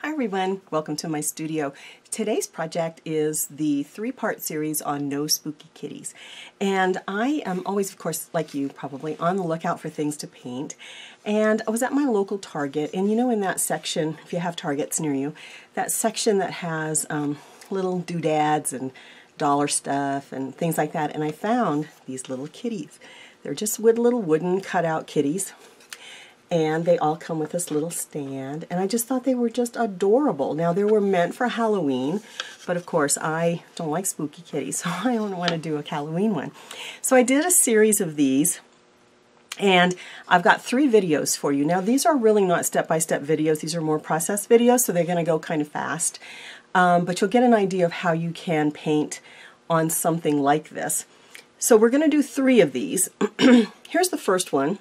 Hi everyone, welcome to my studio. Today's project is the three-part series on No Spooky Kitties. And I am always, of course, like you probably, on the lookout for things to paint. And I was at my local Target, and you know in that section, if you have Targets near you, that section that has little doodads and dollar stuff and things like that, and I found these little kitties. They're just little wooden cutout kitties. And they all come with this little stand, and I just thought they were just adorable. Now, they were meant for Halloween, but of course I don't like spooky kitties, so I don't want to do a Halloween one. So I did a series of these, and I've got 3 videos for you. Now, these are really not step-by-step videos. These are more process videos, so they're going to go kind of fast. But you'll get an idea of how you can paint on something like this. So we're going to do 3 of these. Here's the first one.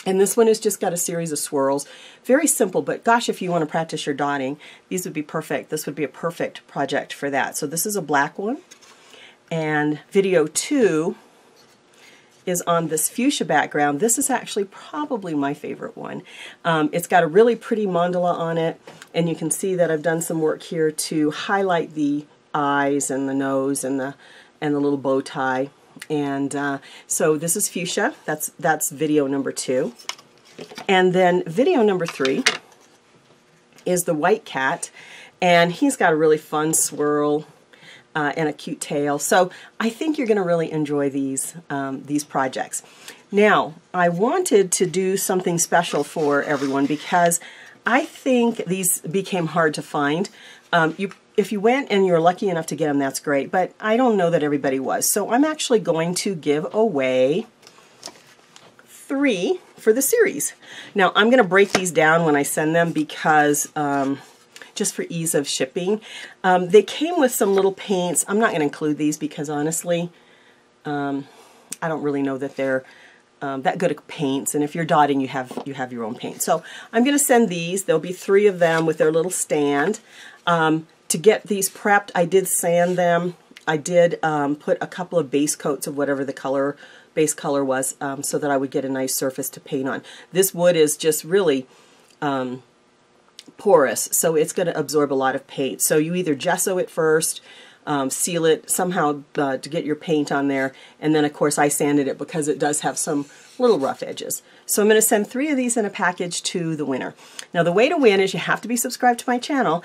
And this one has just got a series of swirls. Very simple, but gosh, if you want to practice your dotting, these would be perfect. This would be a perfect project for that. So this is a black one. And video 2 is on this fuchsia background. This is actually probably my favorite one. It's got a really pretty mandala on it, and you can see that I've done some work here to highlight the eyes and the nose and the little bow tie. And so this is fuchsia. That's video number 2. And then video number 3 is the white cat, and he's got a really fun swirl and a cute tail. So I think you're going to really enjoy these projects. Now, I wanted to do something special for everyone because I think these became hard to find. If you went and you're lucky enough to get them, that's great, but I don't know that everybody was. So I'm actually going to give away 3 for the series. Now, I'm going to break these down when I send them because just for ease of shipping. They came with some little paints. I'm not going to include these because honestly, I don't really know that they're that good at paints, and if you're dotting, you have your own paint. So I'm going to send these. There'll be 3 of them with their little stand. To get these prepped, I did sand them. I did put a couple of base coats of whatever the base color was, so that I would get a nice surface to paint on. This wood is just really porous, so it's going to absorb a lot of paint. So you either gesso it first, seal it somehow to get your paint on there, and then of course I sanded it because it does have some little rough edges. So I'm going to send 3 of these in a package to the winner. Now, the way to win is you have to be subscribed to my channel.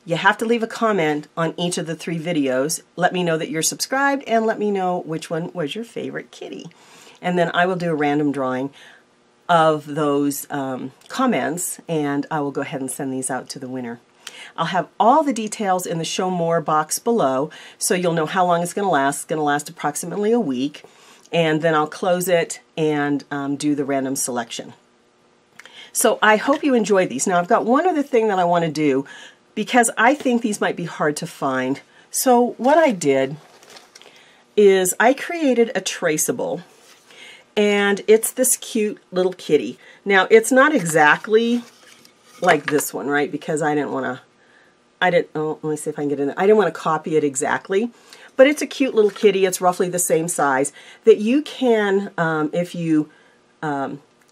You have to leave a comment on each of the 3 videos. Let me know that you're subscribed, and let me know which one was your favorite kitty. And then I will do a random drawing of those comments, and I will go ahead and send these out to the winner. I'll have all the details in the Show More box below, so you'll know how long it's going to last. It's going to last approximately a week, and then I'll close it and do the random selection. So I hope you enjoy these. Now, I've got one other thing that I want to do, because I think these might be hard to find. So what I did is I created a traceable, and it's this cute little kitty. Now, it's not exactly like this one, right? Because I didn't want to, oh, let me see if I can get in there. I didn't want to copy it exactly, but it's a cute little kitty. It's roughly the same size that you can, if you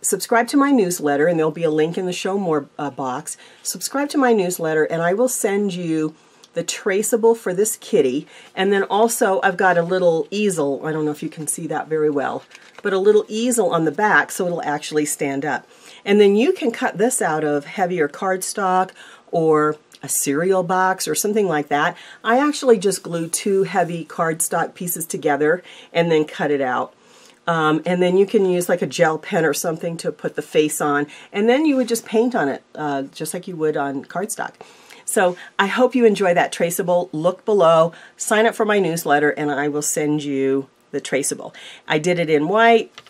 subscribe to my newsletter, and there'll be a link in the Show More box. Subscribe to my newsletter, and I will send you the traceable for this kitty. And then also, I've got a little easel. I don't know if you can see that very well, but a little easel on the back so it'll actually stand up. And then you can cut this out of heavier cardstock or a cereal box or something like that. I actually just glued 2 heavy cardstock pieces together and then cut it out. And then you can use like a gel pen or something to put the face on, and then you would just paint on it just like you would on cardstock. So I hope you enjoy that traceable. Look below, sign up for my newsletter, and I will send you the traceable. I did it in white.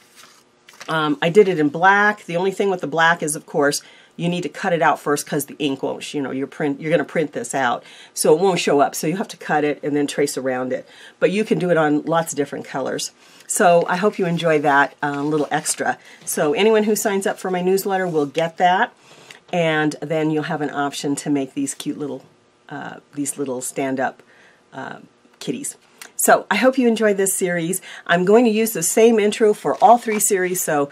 I did it in black. The only thing with the black is, of course, you need to cut it out first because the ink won't, you're going to print this out, so it won't show up. So you have to cut it and then trace around it. But you can do it on lots of different colors. So I hope you enjoy that little extra. So anyone who signs up for my newsletter will get that, and then you'll have an option to make these cute little, stand-up kitties. So I hope you enjoyed this series. I'm going to use the same intro for all 3 series, so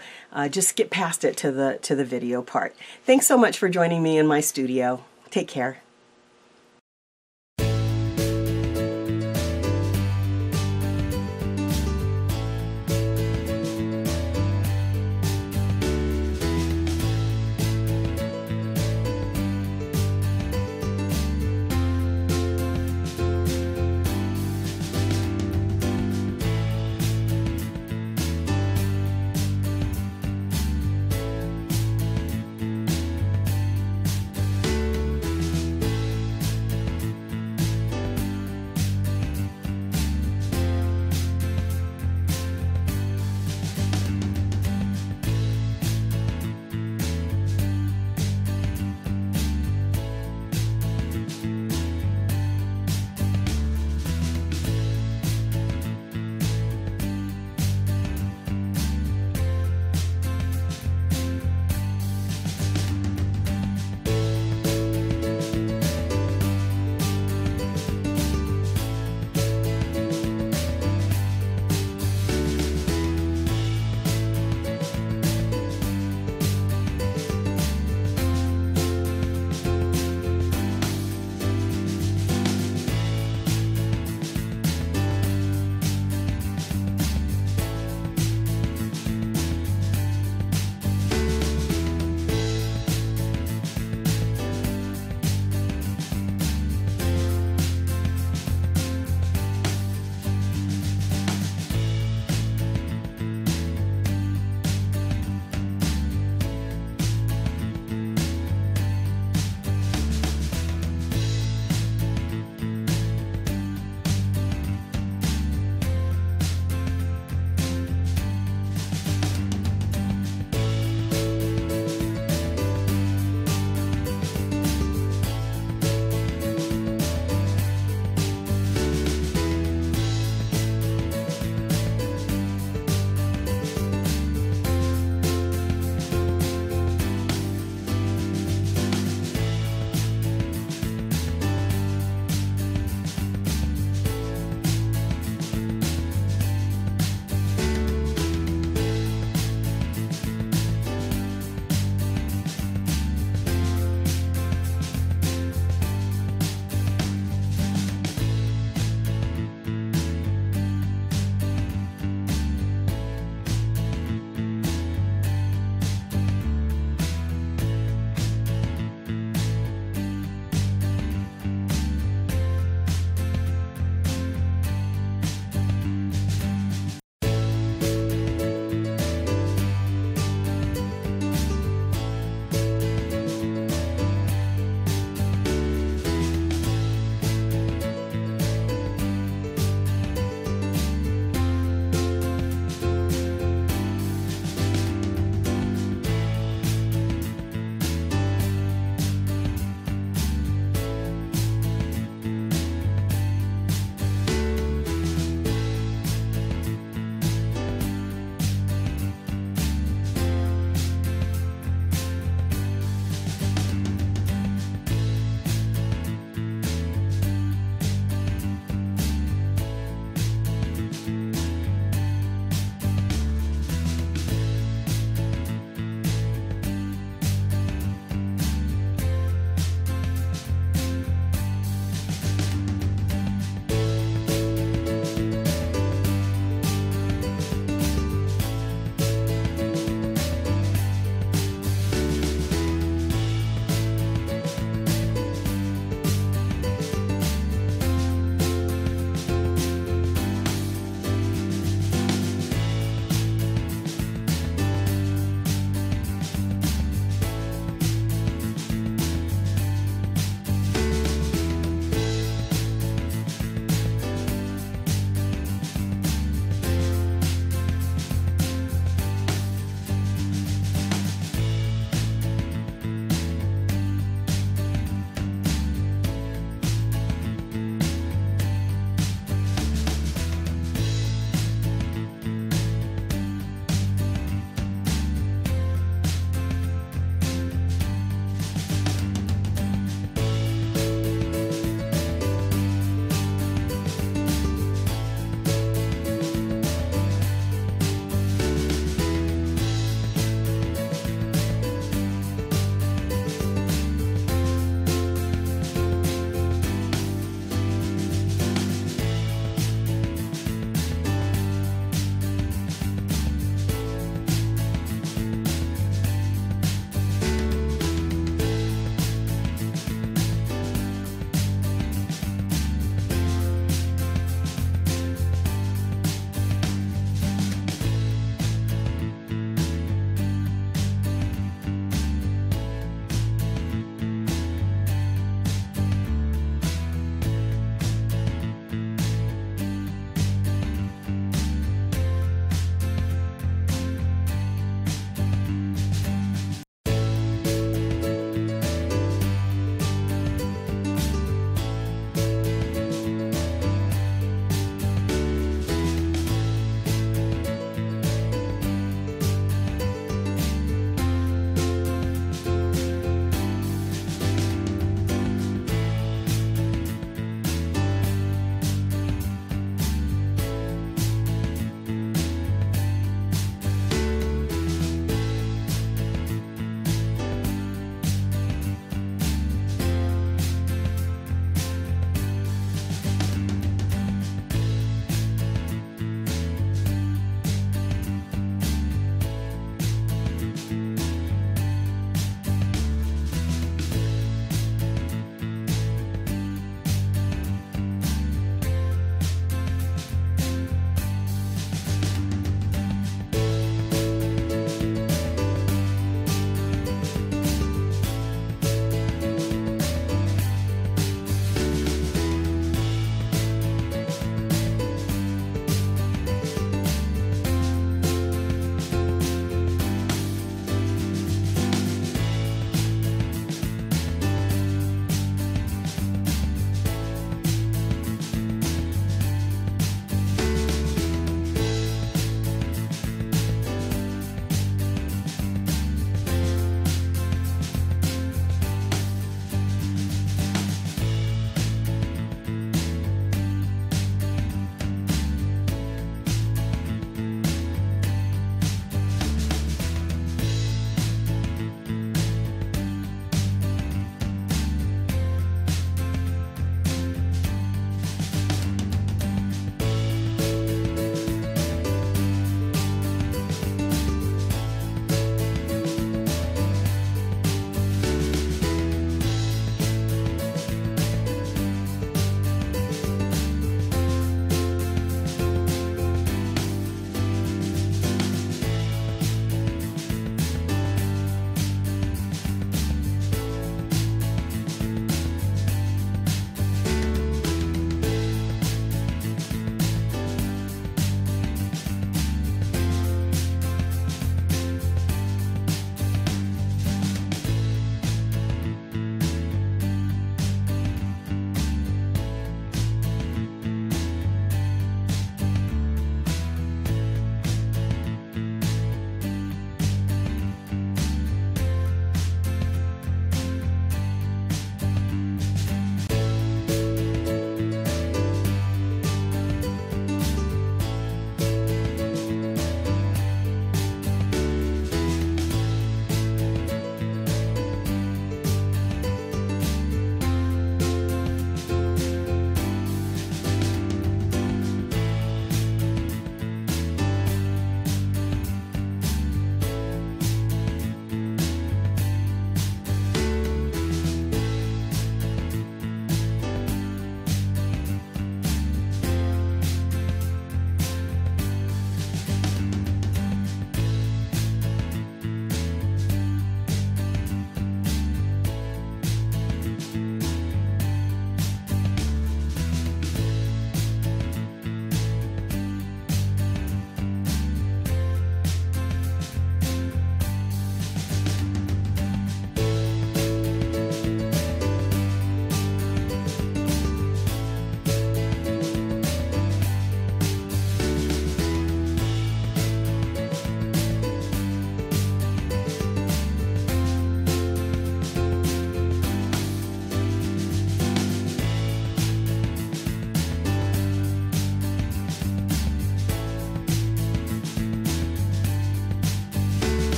just skip past it to the video part. Thanks so much for joining me in my studio. Take care.